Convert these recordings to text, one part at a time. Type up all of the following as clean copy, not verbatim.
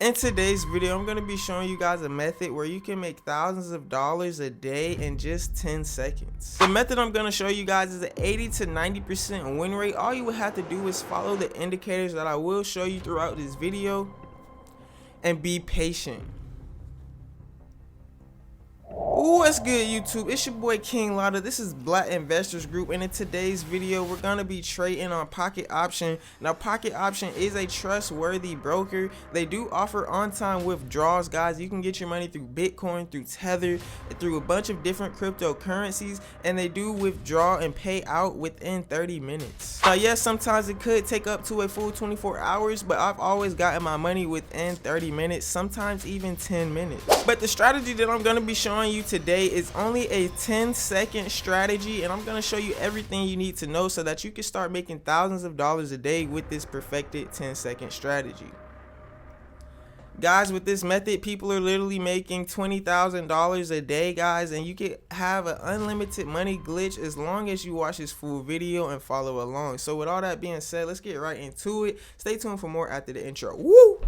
In today's video, I'm going to be showing you guys a method where you can make thousands of dollars a day in just 10 seconds. The method I'm going to show you guys is an 80 to 90% win rate. All you would have to do is follow the indicators that I will show you throughout this video and be patient. What's good, YouTube? It's your boy King Lotta. This is Black Investors Group, and in today's video we're gonna be trading on Pocket Option. Now Pocket Option is a trustworthy broker. They do offer on-time withdrawals, guys. You can get your money through Bitcoin, through Tether, through a bunch of different cryptocurrencies, and they do withdraw and pay out within 30 minutes. Now yes, sometimes it could take up to a full 24 hours, but I've always gotten my money within 30 minutes, sometimes even 10 minutes. But the strategy that I'm gonna be showing you today is only a 10-second strategy, and I'm going to show you everything you need to know so that you can start making thousands of dollars a day with this perfected 10-second strategy. Guys, with this method, people are literally making $20,000 a day, guys, and you can have an unlimited money glitch as long as you watch this full video and follow along. So with all that being said, let's get right into it. Stay tuned for more after the intro. Woo!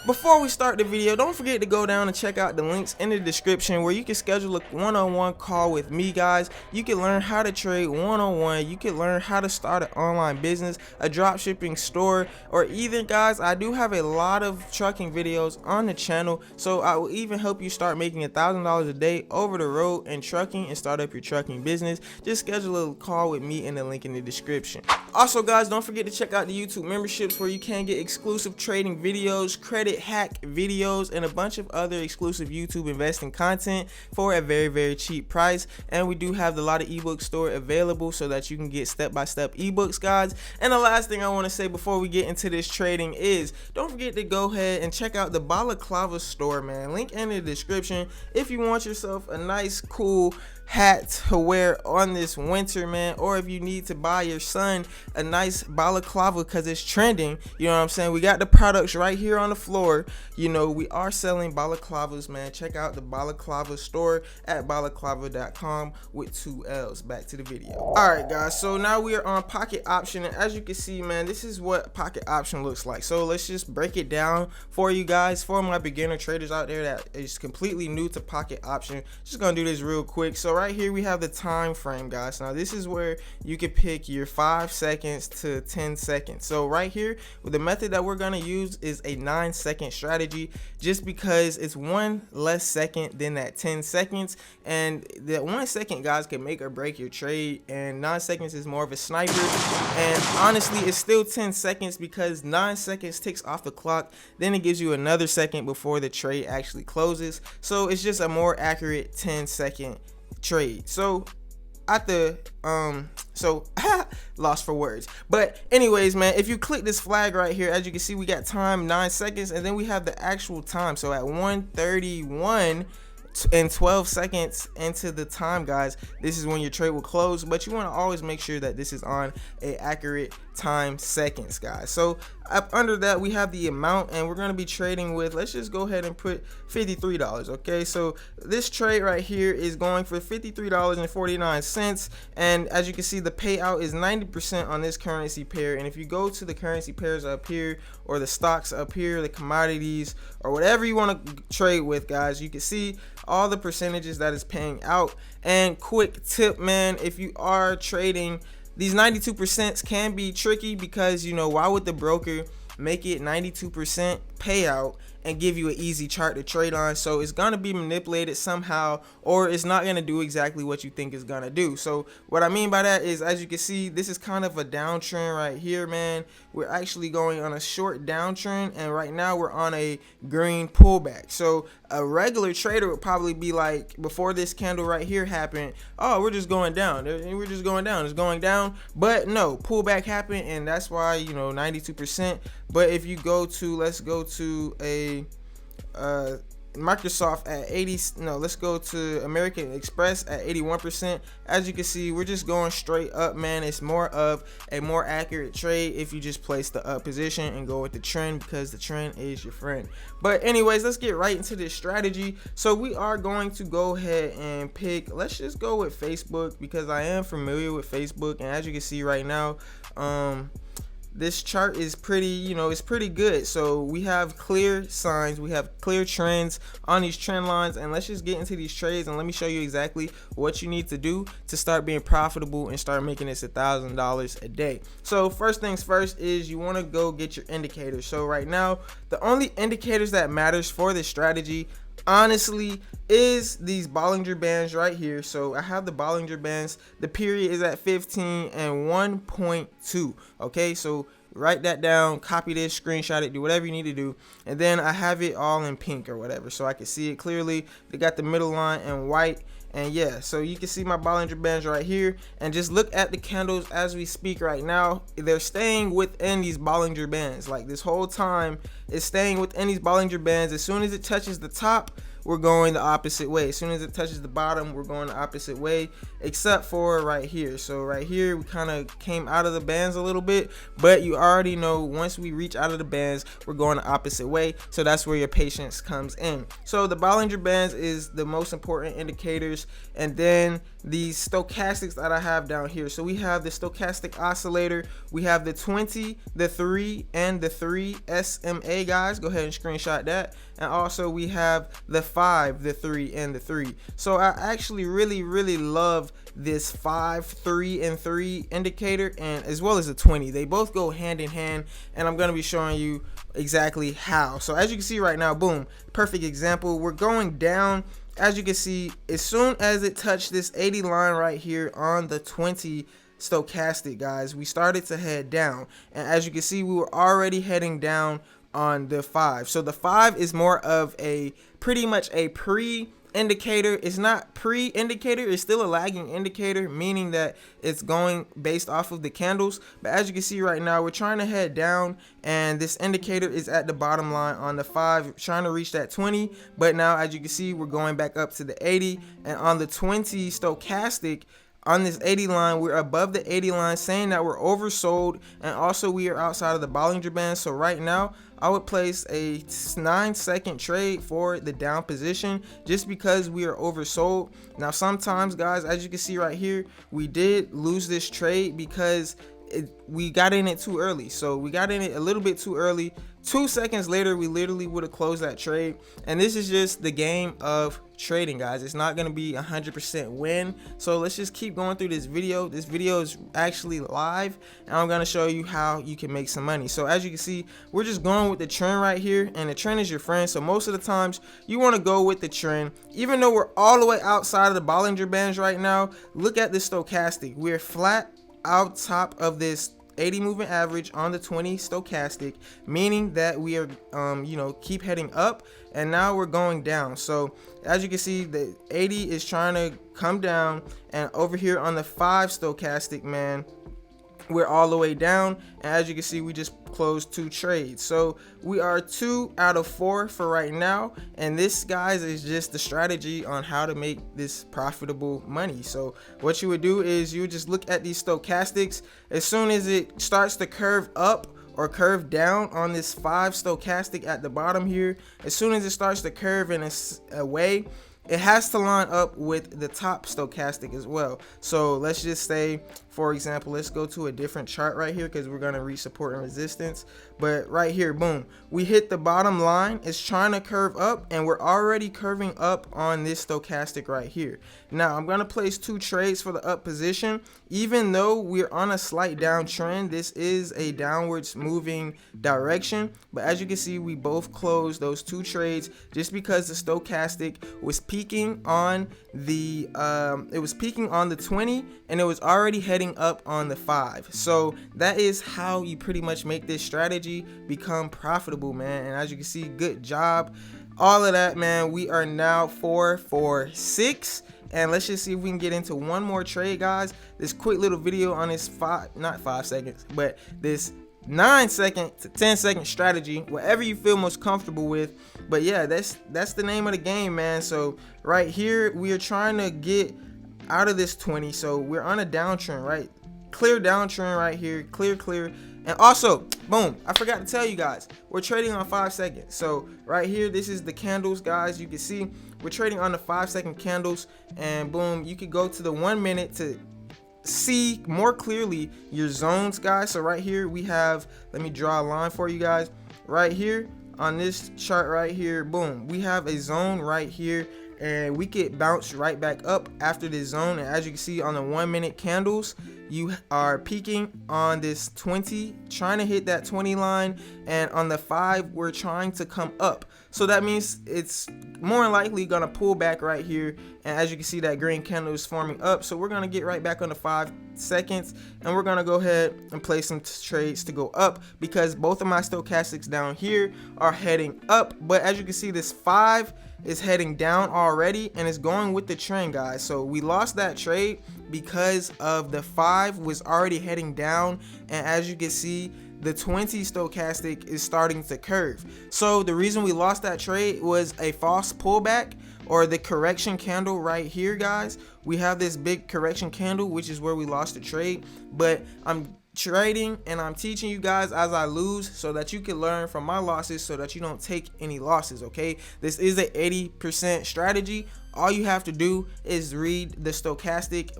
Before we start the video, don't forget to go down and check out the links in the description where you can schedule a one-on-one call with me, guys. You can learn how to trade one-on-one. You can learn how to start an online business, a drop shipping store, or even, guys, I do have a lot of trucking videos on the channel, so I will even help you start making $1,000 a day over the road in trucking and start up your trucking business. Just schedule a call with me in the link in the description. Also, guys, don't forget to check out the YouTube memberships where you can get exclusive trading videos, credit hack videos, and a bunch of other exclusive YouTube investing content for a very cheap price. And we do have the Lotta ebook store available so that you can get step-by-step ebooks, guys. And the last thing I want to say before we get into this trading is don't forget to go ahead and check out the balaclava store, man. Link in the description if you want yourself a nice cool hat to wear on this winter, man, or if you need to buy your son a nice balaclava because it's trending. You know what I'm saying? We got the products right here on the floor. You know, we are selling balaclavas, man. Check out the balaclava store at balaclava.com with 2 L's. Back to the video. All right, guys, so now we are on Pocket Option, and as you can see, man, this is what Pocket Option looks like. So let's just break it down for you guys, for my beginner traders out there that is completely new to Pocket Option. Just gonna do this real quick. So right here we have the time frame, guys. Now this is where you can pick your 5 seconds to 10 seconds. So right here, the method that we're going to use is a 9-second strategy, just because it's 1 less second than that 10 seconds, and that 1 second, guys, can make or break your trade, and 9 seconds is more of a sniper. And honestly, it's still 10 seconds because 9 seconds ticks off the clock, then it gives you another second before the trade actually closes. So it's just a more accurate 10-second trade. So at the lost for words, but anyways, man, if you click this flag right here, as you can see, we got time 9 seconds, and then we have the actual time. So at 1:31 and 12 seconds into the time, guys, this is when your trade will close. But you want to always make sure that this is on a accurate time seconds, guys. So up under that we have the amount, and we're going to be trading with, let's just go ahead and put $53. Okay, so this trade right here is going for $53.49, and as you can see, the payout is 90% on this currency pair. And if you go to the currency pairs up here, or the stocks up here, the commodities, or whatever you want to trade with, guys, you can see all the percentages that is paying out. And quick tip, man, if you are trading, these 92% can be tricky because, you know, why would the broker make it 92% payout and give you an easy chart to trade on? So it's gonna be manipulated somehow, or it's not gonna do exactly what you think it's gonna do. So what I mean by that is, as you can see, this is kind of a downtrend right here, man. We're actually going on a short downtrend, and right now we're on a green pullback. So a regular trader would probably be like, before this candle right here happened, oh, we're just going down, we're just going down, it's going down. But no, pullback happened, and that's why, you know, 92%. But if you go to, let's go to a Microsoft at 80, no, let's go to American Express at 81%. As you can see, we're just going straight up, man. It's more of a more accurate trade if you just place the up position and go with the trend, because the trend is your friend. But anyways, let's get right into this strategy. So we are going to go ahead and pick, let's just go with Facebook, because I am familiar with Facebook, and as you can see right now, this chart is pretty, it's pretty good. So we have clear signs, we have clear trends on these trend lines, and let's just get into these trades and let me show you exactly what you need to do to start being profitable and start making this $1,000 a day. So first things first is you want to go get your indicators. So right now, the only indicators that matters for this strategy, honestly, is these Bollinger Bands right here. So I have the Bollinger Bands, the period is at 15 and 1.2. okay, so write that down, copy this, screenshot it, do whatever you need to do, and then I have it all in pink or whatever so I can see it clearly. They got the middle line in white, and yeah, so you can see my Bollinger Bands right here, and just look at the candles as we speak right now. They're staying within these Bollinger Bands. Like this whole time it's staying within these Bollinger Bands. As soon as it touches the top, we're going the opposite way. As soon as it touches the bottom, we're going the opposite way, except for right here. So right here, we kind of came out of the bands a little bit, but you already know once we reach out of the bands, we're going the opposite way. So that's where your patience comes in. So the Bollinger Bands is the most important indicators, and then these stochastics that I have down here. So we have the stochastic oscillator, we have the 20, the 3, and the 3 SMA, guys. Go ahead and screenshot that. And also we have the 5, the 3, and the 3. So I actually really love this 5, 3, and 3 indicator, and as well as the 20. They both go hand in hand, and I'm going to be showing you exactly how. So as you can see right now, boom, perfect example. We're going down. As you can see, as soon as it touched this 80 line right here on the 20 stochastic, guys, we started to head down. And as you can see, we were already heading down on the 5. So the 5 is more of a pretty much a pre-indicator. It's not pre-indicator, it's still a lagging indicator, meaning that it's going based off of the candles. But as you can see right now, we're trying to head down, and this indicator is at the bottom line on the 5, trying to reach that 20. But now as you can see, we're going back up to the 80, and on the 20 stochastic, on this 80 line, we're above the 80 line, saying that we're oversold, and also we are outside of the Bollinger Band. So right now, I would place a 9-second trade for the down position just because we are oversold. Now sometimes, guys, as you can see right here, we did lose this trade because we got in it too early. So we got in it a little bit too early. 2 seconds later, we literally would have closed that trade. And this is just the game of trading, guys. It's not going to be 100% win. So let's just keep going through this video. This video is actually live, and I'm going to show you how you can make some money. So as you can see, we're just going with the trend right here, and the trend is your friend. So most of the times you want to go with the trend. Even though we're all the way outside of the Bollinger Bands right now, look at the stochastic. We're flat out top of this 80 moving average on the 20 stochastic, meaning that we are keep heading up, and now we're going down. So as you can see, the 80 is trying to come down, and over here on the 5 stochastic, man, we're all the way down. And as you can see, we just closed 2 trades. So we are 2 out of 4 for right now, and this, guys, is just the strategy on how to make this profitable money. So what you would do is you would just look at these stochastics. As soon as it starts to curve up or curve down on this 5 stochastic at the bottom here, as soon as it starts to curve in a way, it has to line up with the top stochastic as well. So let's just say, for example, let's go to a different chart right here because we're going to reach support and resistance. But right here, boom, we hit the bottom line. It's trying to curve up, and we're already curving up on this stochastic right here. Now I'm going to place 2 trades for the up position. Even though we're on a slight downtrend, this is a downwards moving direction. But as you can see, we both closed those 2 trades just because the stochastic was peaking on the 20, and it was already heading up on the 5. So that is how you pretty much make this strategy become profitable, man. And as you can see, good job, all of that, man. We are now 4 for 6, and let's just see if we can get into one more trade, guys. This quick little video on this not 5 seconds, but this 9-second to 10-second strategy, whatever you feel most comfortable with. But yeah, that's the name of the game, man. So right here, we are trying to get out of this 20. So we're on a downtrend, right? Clear downtrend right here, clear. And also, boom, I forgot to tell you guys, we're trading on 5 seconds. So right here, this is the candles, guys. You can see we're trading on the 5-second candles, and boom, you could go to the 1 minute to see more clearly your zones, guys. So right here we have, let me draw a line for you guys. Right here on this chart right here, boom, we have a zone right here, and we could bounce right back up after this zone. And as you can see on the 1 minute candles, you are peaking on this 20, trying to hit that 20 line, and on the 5 we're trying to come up. So that means it's more than likely gonna pull back right here, and as you can see that green candle is forming up. So we're gonna get right back on the 5 seconds, and we're gonna go ahead and play some trades to go up, because both of my stochastics down here are heading up. But as you can see, this 5 is heading down already, and it's going with the trend, guys. So we lost that trade because of the 5 was already heading down, and as you can see, the 20 stochastic is starting to curve. So the reason we lost that trade was a false pullback, or the correction candle right here, guys. We have this big correction candle, which is where we lost the trade. But I'm trading and I'm teaching you guys as I lose, so that you can learn from my losses, so that you don't take any losses. Okay, this is a 80% strategy. All you have to do is read the stochastic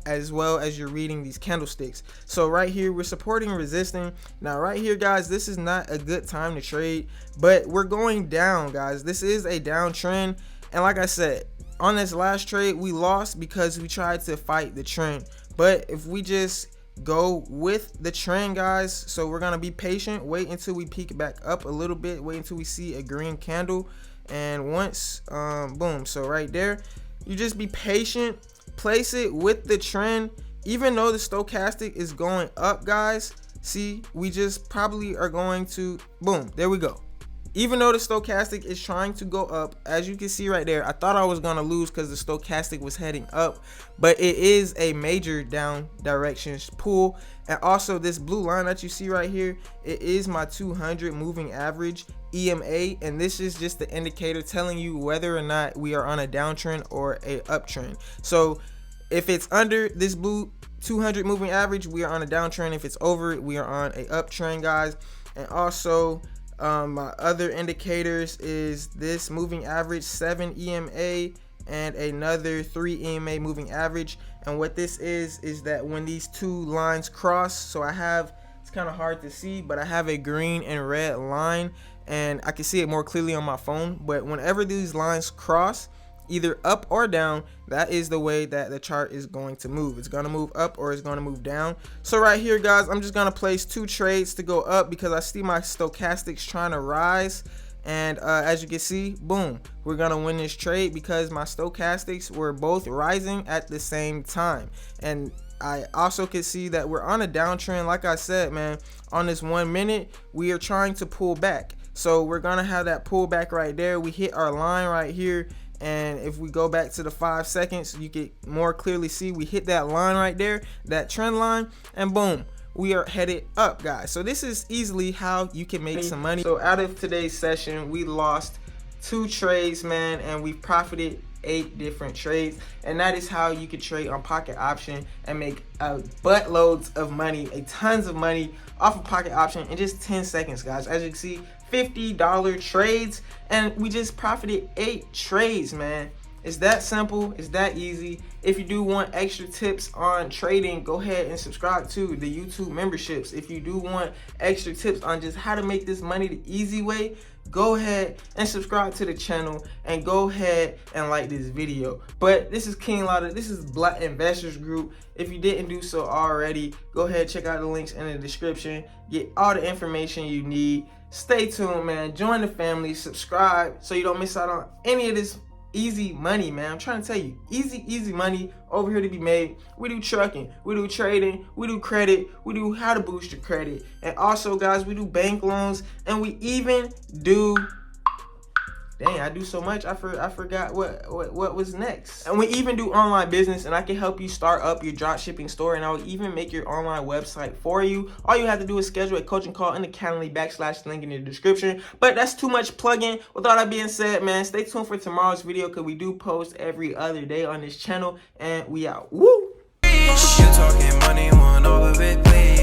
as well as you're reading these candlesticks. So right here we're supporting, resisting. Now right here, guys, this is not a good time to trade, but we're going down, guys. This is a downtrend, and like I said, on this last trade we lost because we tried to fight the trend. But if we just go with the trend, guys, so we're gonna be patient, wait until we peak back up a little bit, wait until we see a green candle, and once boom, so right there, you just be patient, place it with the trend. Even though the stochastic is going up, guys, see, we just probably are going to, boom, there we go. Even though the stochastic is trying to go up, as you can see right there, I thought I was gonna lose because the stochastic was heading up, but it is a major down direction pull. And also this blue line that you see right here, it is my 200 moving average EMA, and this is just the indicator telling you whether or not we are on a downtrend or a uptrend. So if it's under this blue 200 moving average, we are on a downtrend. If it's over it, we are on a uptrend, guys. And also my other indicators is this moving average 7 EMA and another 3 EMA moving average. And what this is that when these two lines cross, so I have, it's kind of hard to see, but I have a green and red line, and I can see it more clearly on my phone. But whenever these lines cross, either up or down, that is the way that the chart is going to move. It's going to move up or it's going to move down. So right here, guys, I'm just going to place 2 trades to go up because I see my stochastics trying to rise. And as you can see, boom, we're going to win this trade because my stochastics were both rising at the same time. And I also can see that we're on a downtrend. Like I said, man, on this 1 minute, we are trying to pull back. So we're going to have that pullback right there. We hit our line right here. And if we go back to the 5 seconds, you can more clearly see we hit that line right there, that trend line, and boom, we are headed up, guys. So this is easily how you can make some money. So out of today's session, we lost 2 trades, man, and we profited 8 different trades. And that is how you can trade on Pocket Option and make buttloads of money, tons of money off of Pocket Option in just 10 seconds, guys. As you can see, $50 trades, and we just profited 8 trades, man. It's that simple, it's that easy. If you do want extra tips on trading, go ahead and subscribe to the YouTube memberships. If you do want extra tips on just how to make this money the easy way, go ahead and subscribe to the channel and go ahead and like this video. But this is King Latta, this is Black Investors Group. If you didn't do so already, go ahead, check out the links in the description, get all the information you need. Stay tuned, man. Join the family, subscribe so you don't miss out on any of this easy money, man. I'm trying to tell you, easy money over here to be made. We do trucking, we do trading, we do credit, we do how to boost your credit, and also, guys, we do bank loans, and we even do, dang, I do so much, I forgot what was next. And we even do online business, and I can help you start up your drop shipping store, and I will even make your online website for you. All you have to do is schedule a coaching call in the Calendly / link in the description. But that's too much plugging. With all that being said, man, stay tuned for tomorrow's video because we do post every other day on this channel, and we out. Woo! You talking money, want all of it, please.